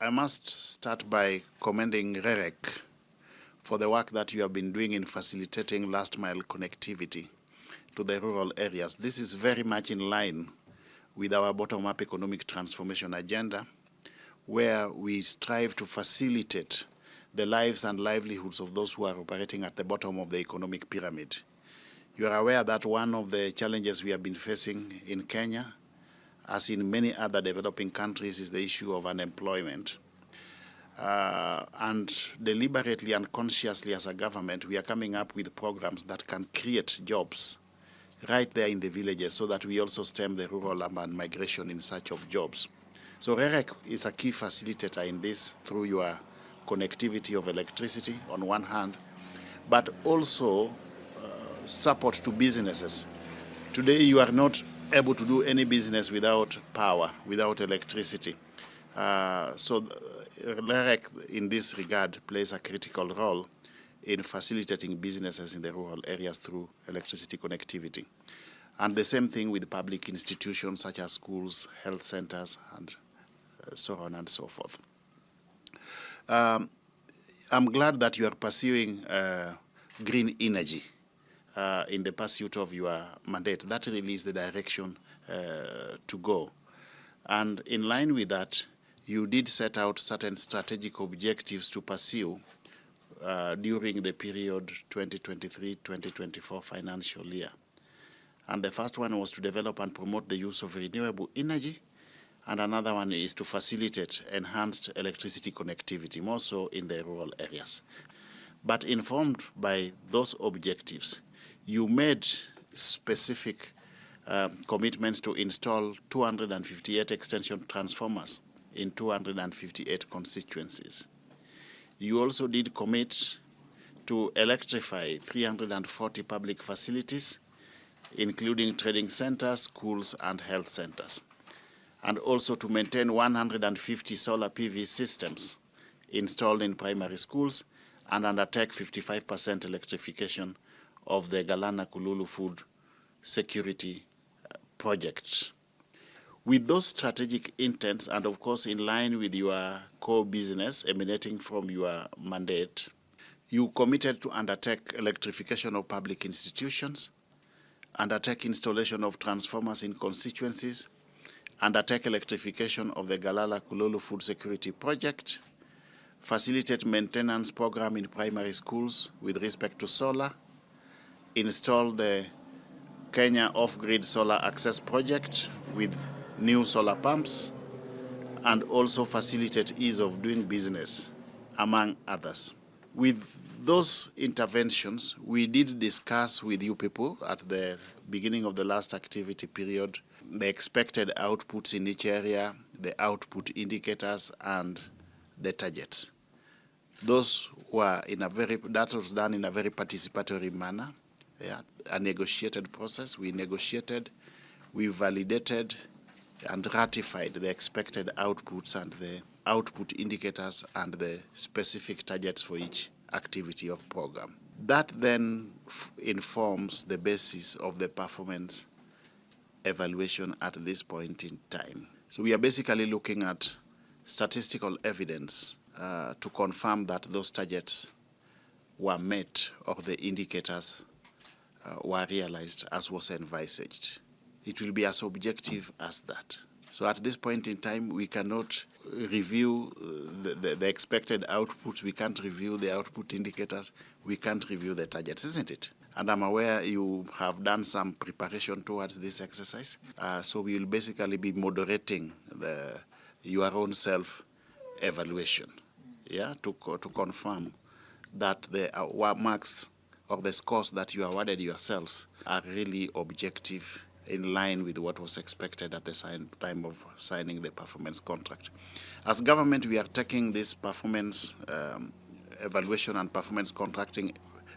I must start by commending REREC for the work that you have been doing in facilitating last mile connectivity to the rural areas. This is very much in line with our bottom-up economic transformation agenda, where we strive to facilitate the lives and livelihoods of those who are operating at the bottom of the economic pyramid. You are aware that one of the challenges we have been facing in Kenya, as in many other developing countries, is the issue of unemployment. And deliberately and consciously as a government, we are coming up with programs that can create jobs right there in the villages so that we also stem the rural-urban migration in search of jobs. So REREC is a key facilitator in this through your connectivity of electricity on one hand, but also support to businesses. Today you are not able to do any business without power, without electricity. So REREC in this regard plays a critical role in facilitating businesses in the rural areas through electricity connectivity. And the same thing with public institutions such as schools, health centers, and so on and so forth. I'm glad that you are pursuing green energy in the pursuit of your mandate. That really is the direction to go. And in line with that, you did set out certain strategic objectives to pursue during the period 2023-2024 financial year. And the first one was to develop and promote the use of renewable energy, and another one is to facilitate enhanced electricity connectivity, more so in the rural areas. But informed by those objectives, you made specific commitments to install 258 extension transformers in 258 constituencies. You also did commit to electrify 340 public facilities, including trading centers, schools, and health centers, and also to maintain 150 solar PV systems installed in primary schools and undertake 55% electrification of the Galana Kululu food security project. With those strategic intents, and of course in line with your core business emanating from your mandate, you committed to undertake electrification of public institutions, undertake installation of transformers in constituencies, undertake electrification of the Galala Kululu food security project, facilitate maintenance program in primary schools with respect to solar, install the Kenya off-grid solar access project with new solar pumps, and also facilitate ease of doing business, among others. With those interventions, we did discuss with you people at the beginning of the last activity period the expected outputs in each area, the output indicators, and the targets. Those were that was done in a very participatory manner, a negotiated process. We negotiated, we validated, and ratified the expected outputs and the output indicators and the specific targets for each activity of program. That then informs the basis of the performance evaluation at this point in time. So we are basically looking at statistical evidence to confirm that those targets were met or the indicators were realized as was envisaged. It will be as objective as that. So at this point in time, we cannot review the expected outputs. We can't review the output indicators. We can't review the targets, isn't it? And I'm aware you have done some preparation towards this exercise. So we will basically be moderating your own self-evaluation, to confirm that the marks or the scores that you awarded yourselves are really objective, in line with what was expected at the time of signing the performance contract. As government, we are taking this performance evaluation and performance contracting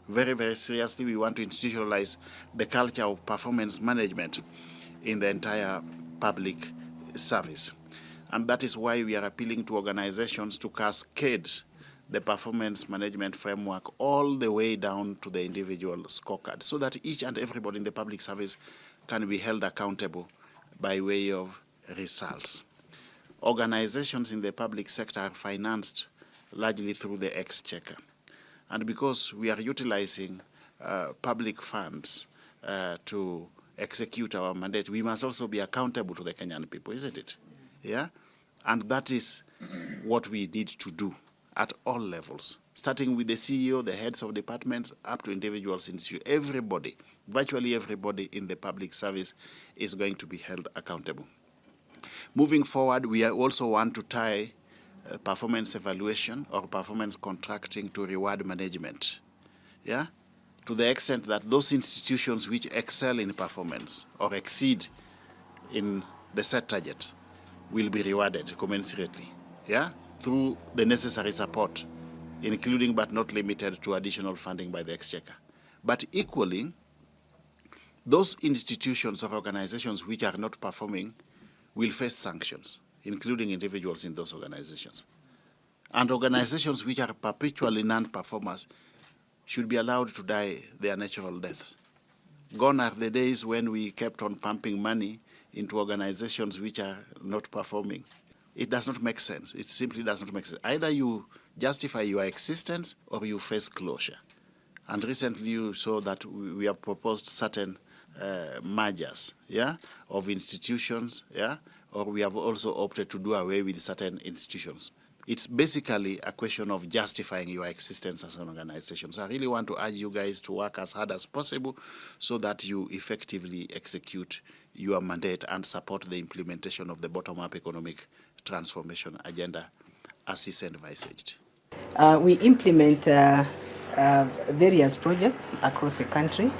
very, very seriously. We want to institutionalize the culture of performance management in the entire public service. And that is why we are appealing to organizations to cascade the performance management framework all the way down to the individual scorecard, so that each and everybody in the public service can be held accountable by way of results. organizations in the public sector are financed largely through the exchequer. And because we are utilizing public funds to execute our mandate, we must also be accountable to the Kenyan people, isn't it? Yeah? And that is what we need to do at all levels, starting with the CEO, the heads of departments, up to individuals in institutions. Everybody, virtually everybody in the public service is going to be held accountable. Moving forward, we also want to tie performance evaluation or performance contracting to reward management. Yeah? To the extent that those institutions which excel in performance or exceed in the set target will be rewarded commensurately, yeah, through the necessary support, including but not limited to additional funding by the exchequer. But equally, those institutions or organizations which are not performing will face sanctions, including individuals in those organizations. And organizations which are perpetually non-performers should be allowed to die their natural deaths. Gone are the days when we kept on pumping money into organizations which are not performing. It does not make sense. It simply does not make sense. Either you justify your existence or you face closure. And recently you saw that we have proposed certain mergers, yeah, of institutions, yeah, or we have also opted to do away with certain institutions. It's basically a question of justifying your existence as an organization. So I really want to urge you guys to work as hard as possible so that you effectively execute your mandate and support the implementation of the bottom-up economic transformation agenda as is envisaged. We implement various projects across the country.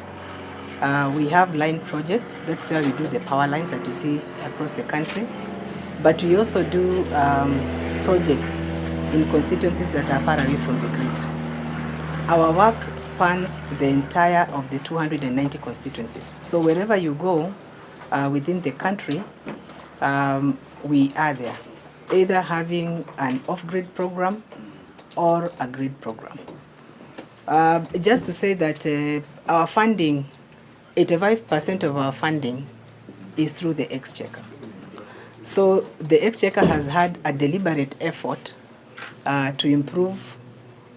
We have line projects. That's where we do the power lines that you see across the country. But we also do projects in constituencies that are far away from the grid. Our work spans the entire of the 290 constituencies. So wherever you go within the country, we are there, either having an off-grid program or a grid program. Just to say that our funding, 85% of our funding is through the exchequer. So the exchequer has had a deliberate effort to improve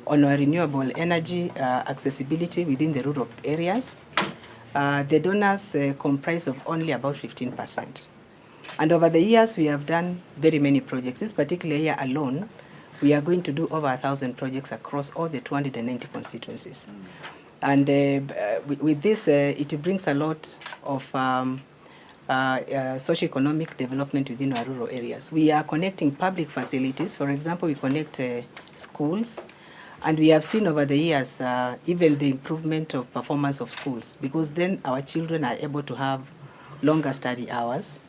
on our renewable energy accessibility within the rural areas. The donors comprise of only about 15%. And over the years, we have done very many projects. This particular year alone, we are going to do over 1,000 projects across all the 290 constituencies. And with this, it brings a lot of socio-economic development within our rural areas. We are connecting public facilities. For example, we connect schools. And we have seen over the years even the improvement of performance of schools, because then our children are able to have longer study hours.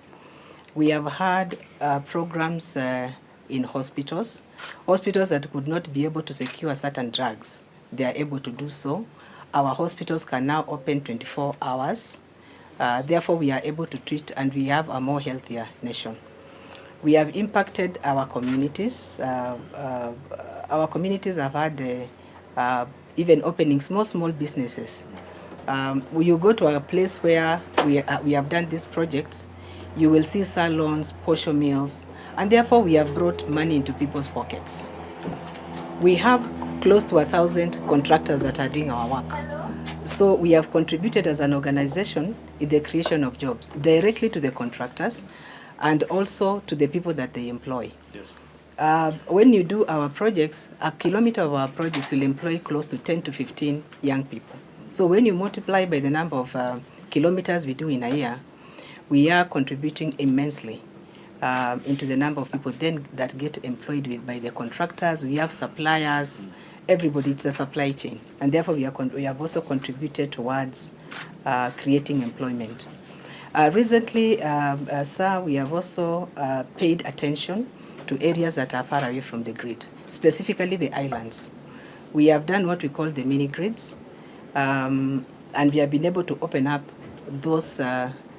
We have had programs in hospitals. Hospitals that could not be able to secure certain drugs, they are able to do so. Our hospitals can now open 24 hours. Therefore, we are able to treat, and we have a more healthier nation. We have impacted our communities. Our communities have had even opening small businesses. When you go to a place where we have done these projects, you will see salons, posho mills, and therefore we have brought money into people's pockets. We have close to 1,000 contractors that are doing our work. So we have contributed as an organization in the creation of jobs directly to the contractors and also to the people that they employ. Yes. When you do our projects, a kilometer of our projects will employ close to 10 to 15 young people. So when you multiply by the number of kilometers we do in a year, we are contributing immensely into the number of people then that get employed by the contractors. We have suppliers, everybody, it's a supply chain. And therefore we have also contributed towards creating employment. Recently, sir, we have also paid attention to areas that are far away from the grid, specifically the islands. We have done what we call the mini grids, and we have been able to open up those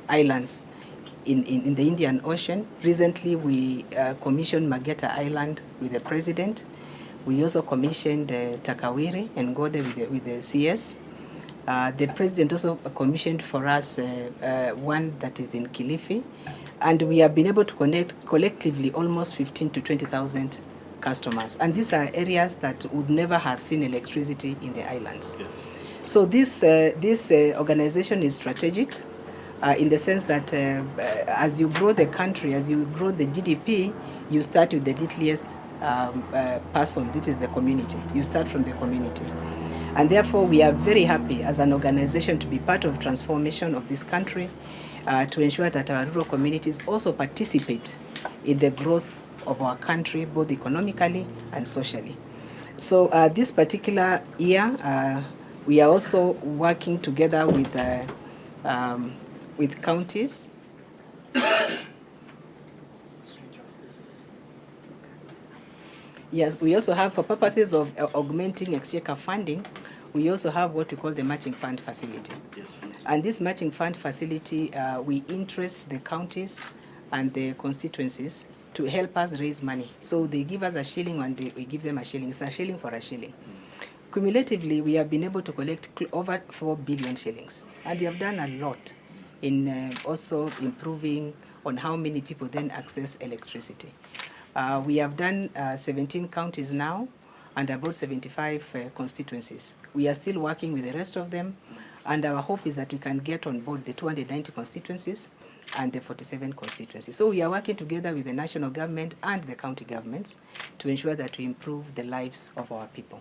islands in the Indian Ocean. Recently, we commissioned Mageta Island with the president. We also commissioned Takawiri and Gode with the CS. The president also commissioned for us one that is in Kilifi, and we have been able to connect collectively almost 15 to 20,000 customers. And these are areas that would never have seen electricity in the islands. Yes. So this organization is strategic in the sense that as you grow the country, as you grow the GDP, you start with the littlest person, which is the community. You start from the community. And therefore, we are very happy as an organization to be part of transformation of this country, to ensure that our rural communities also participate in the growth of our country, both economically and socially. So this particular year, we are also working together with counties. Yes, we also have, for purposes of augmenting exchequer funding, we also have what we call the matching fund facility. Yes. And this matching fund facility, we interest the counties and the constituencies to help us raise money. So they give us a shilling and we give them a shilling. It's a shilling for a shilling. Cumulatively, we have been able to collect over 4 billion shillings. And we have done a lot in also improving on how many people then access electricity. We have done 17 counties now and about 75 constituencies. We are still working with the rest of them, and our hope is that we can get on board the 290 constituencies and the 47 constituencies. So we are working together with the national government and the county governments to ensure that we improve the lives of our people.